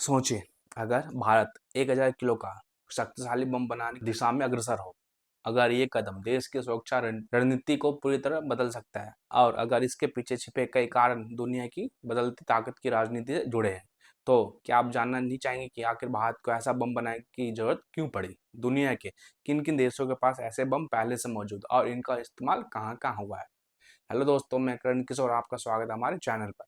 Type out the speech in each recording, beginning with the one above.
सोचिए, अगर भारत 1000 किलो का शक्तिशाली बम बनाने की दिशा में अग्रसर हो, अगर ये कदम देश की सुरक्षा रणनीति को पूरी तरह बदल सकता है और अगर इसके पीछे छिपे कई कारण दुनिया की बदलती ताकत की राजनीति से जुड़े हैं, तो क्या आप जानना नहीं चाहेंगे कि आखिर भारत को ऐसा बम बनाने की जरूरत क्यों पड़ी? दुनिया के किन किन देशों के पास ऐसे बम पहले से मौजूद और इनका इस्तेमाल कहाँ कहाँ हुआ है? हेलो दोस्तों, मैं करण किशोर, आपका स्वागत है हमारे चैनल पर।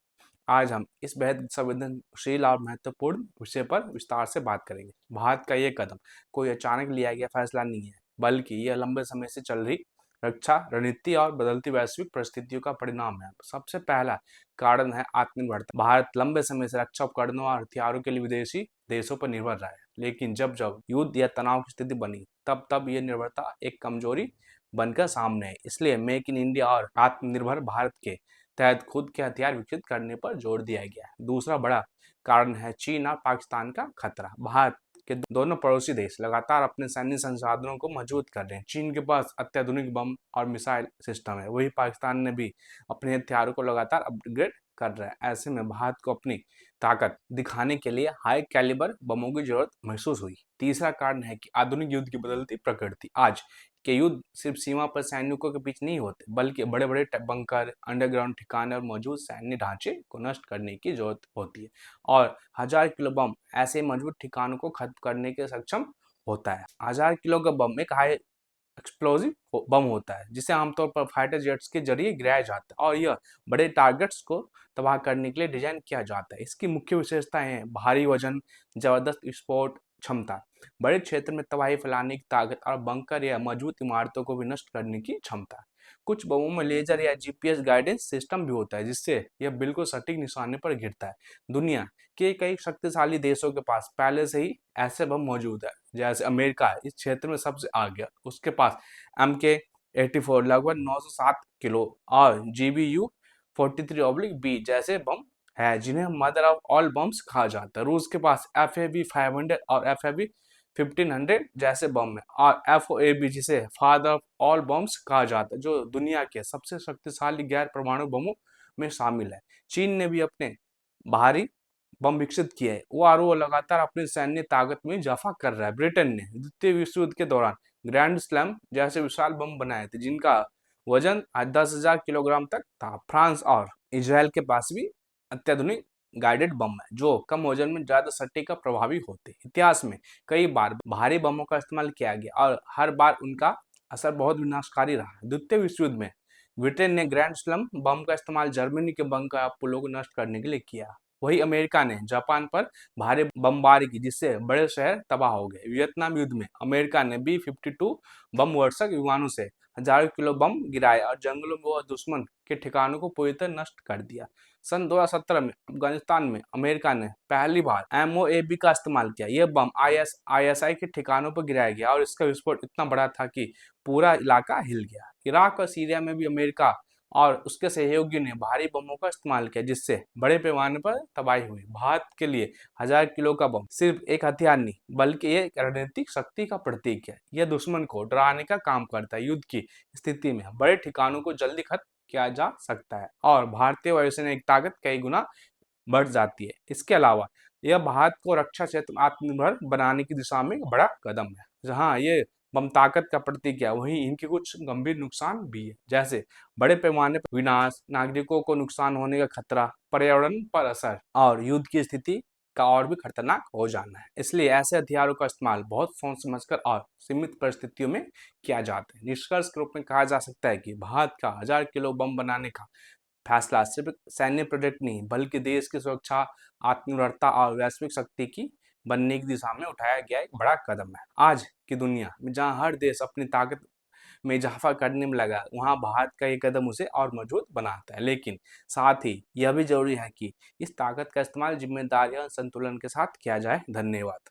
आज हम इस बेहद संवेदनशील और महत्वपूर्ण विषय पर विस्तार से बात करेंगे। भारत का ये कदम कोई अचानक लिया गया फैसला नहीं है, बल्कि यह लंबे समय से चल रही रक्षा रणनीति और बदलती वैश्विक परिस्थितियों का परिणाम है। सबसे पहला कारण है आत्मनिर्भरता। भारत लंबे समय से रक्षा उपकरणों और हथियारों के लिए विदेशी देशों पर निर्भर रहा है, लेकिन जब जब युद्ध या तनाव की स्थिति बनी, तब तब यह निर्भरता एक कमजोरी बनकर सामने है। इसलिए मेक इन इंडिया और आत्मनिर्भर भारत के तहत खुद के हथियार विकसित करने पर जोर दिया गया है। दूसरा बड़ा कारण है चीन और पाकिस्तान का खतरा। भारत के दोनों पड़ोसी देश लगातार अपने सैन्य संसाधनों को मजबूत कर रहे हैं। चीन के पास अत्याधुनिक बम और मिसाइल सिस्टम है, वही पाकिस्तान ने भी अपने हथियारों को लगातार अपग्रेड कर रहा है। ऐसे में भारत को अपनी ताकत दिखाने के लिए हाई कैलिबर बमों की जरूरत महसूस हुई। तीसरा कारण है कि आधुनिक युद्ध की बदलती प्रकृति। आज के युद्ध सिर्फ सीमा पर सैनिकों के बीच नहीं होते, बल्कि बड़े बड़े बंकर, अंडरग्राउंड ठिकाने और मौजूद सैन्य ढांचे को नष्ट करने की जरूरत होती है। और 1000 किलो बम ऐसे मजबूत ठिकानों को खत्म करने के सक्षम होता है। 1000 किलो का बम एक हाई एक्सप्लोजिव बम होता है, जिसे आमतौर पर फाइटर जेट्स के जरिए गिराया जाता है और यह बड़े टारगेट्स को तबाह करने के लिए डिजाइन किया जाता है। इसकी मुख्य विशेषताएं हैं भारी वजन, जबरदस्त विस्फोट क्षमता, बड़े क्षेत्र में तबाही फैलाने की ताकत और बंकर या मजबूत इमारतों को भी नष्ट करने की क्षमता। कुछ बमों में लेजर या जीपीएस गाइडेंस सिस्टम भी होता है, जिससे यह बिल्कुल सटीक निशाने पर गिरता है। दुनिया के कई शक्तिशाली देशों के पास पहले से ही ऐसे बम मौजूद है। जैसे अमेरिका इस क्षेत्र में सबसे आगे है, उसके पास MK-84 लगभग 907 किलो और GBU-43/B जैसे बम है, जिन्हें मदर ऑफ ऑल बम्स कहा जाता है। रूस के पास FAB-500 और FAB-1500 जैसे बम है और FOAB, जिसे फादर ऑफ ऑल बम्स कहा जाता है, जो दुनिया के सबसे शक्तिशाली गैर परमाणु बमों में शामिल है। चीन ने भी अपने भारी बम विकसित किए है और वो लगातार अपनी सैन्य ताकत में इजाफा कर रहा है। ब्रिटेन ने द्वितीय विश्व युद्ध के दौरान ग्रैंड स्लैम जैसे विशाल बम बनाए थे, जिनका वजन 10,000 किलोग्राम तक था। फ्रांस और इजराइल के पास भी अत्याधुनिक गाइडेड बम है, जो कम वजन में ज्यादा सटीक और प्रभावी होते हैं। इतिहास में कई बार भारी बमों का इस्तेमाल किया गया और हर बार उनका असर बहुत विनाशकारी रहा। द्वितीय विश्व युद्ध में ब्रिटेन ने ग्रैंड स्लैम बम का इस्तेमाल जर्मनी के बंकर और पुलों को नष्ट करने के लिए किया। वही अमेरिका ने जापान पर भारी बमबारी की, जिससे बड़े शहर तबाह हो गए। वियतनाम युद्ध में अमेरिका ने B-52 बम वर्षक विमानों से हजारों किलो बम गिराए और जंगलों में वह दुश्मन के ठिकानों को पूरी तरह नष्ट कर दिया। सन 2017 में अफगानिस्तान में अमेरिका ने पहली बार MOAB का इस्तेमाल किया। यह बम ISI के ठिकानों पर गिराया गया और इसका विस्फोट इतना बड़ा था कि पूरा इलाका हिल गया। इराक और सीरिया में भी अमेरिका और उसके सहयोगियों ने भारी बमों का इस्तेमाल किया, जिससे बड़े पैमाने पर तबाही हुई। भारत के लिए 1000 किलो का बम सिर्फ एक हथियार नहीं, बल्कि ये एक रणनीतिक शक्ति का प्रतीक है। यह दुश्मन को डराने का काम करता है। युद्ध की स्थिति में बड़े ठिकानों को जल्दी खत्म किया जा सकता है और भारतीय वायुसेना की ताकत कई गुना बढ़ जाती है। इसके अलावा यह भारत को रक्षा क्षेत्र में आत्मनिर्भर बनाने की दिशा में एक बड़ा कदम है। जहाँ ये बम ताकत का प्रतीक है, वहीं इनके कुछ गंभीर नुकसान भी है, जैसे बड़े पैमाने पर विनाश, नागरिकों को नुकसान होने का खतरा, पर्यावरण पर असर और युद्ध की स्थिति का और भी खतरनाक हो जाना है। इसलिए ऐसे हथियारों का इस्तेमाल बहुत सोच समझकर और सीमित परिस्थितियों में किया जाता है। निष्कर्ष के रूप में कहा जा सकता है कि भारत का 1000 किलो बम बनाने का फैसला सिर्फ सैन्य प्रोजेक्ट नहीं, बल्कि देश की सुरक्षा, आत्मनिर्भरता और वैश्विक शक्ति की बनने की दिशा में उठाया गया एक बड़ा कदम है। आज की दुनिया में जहां हर देश अपनी ताकत में इजाफा करने में लगा, वहां भारत का ये कदम उसे और मजबूत बनाता है। लेकिन साथ ही यह भी जरूरी है कि इस ताकत का इस्तेमाल जिम्मेदारी और संतुलन के साथ किया जाए। धन्यवाद।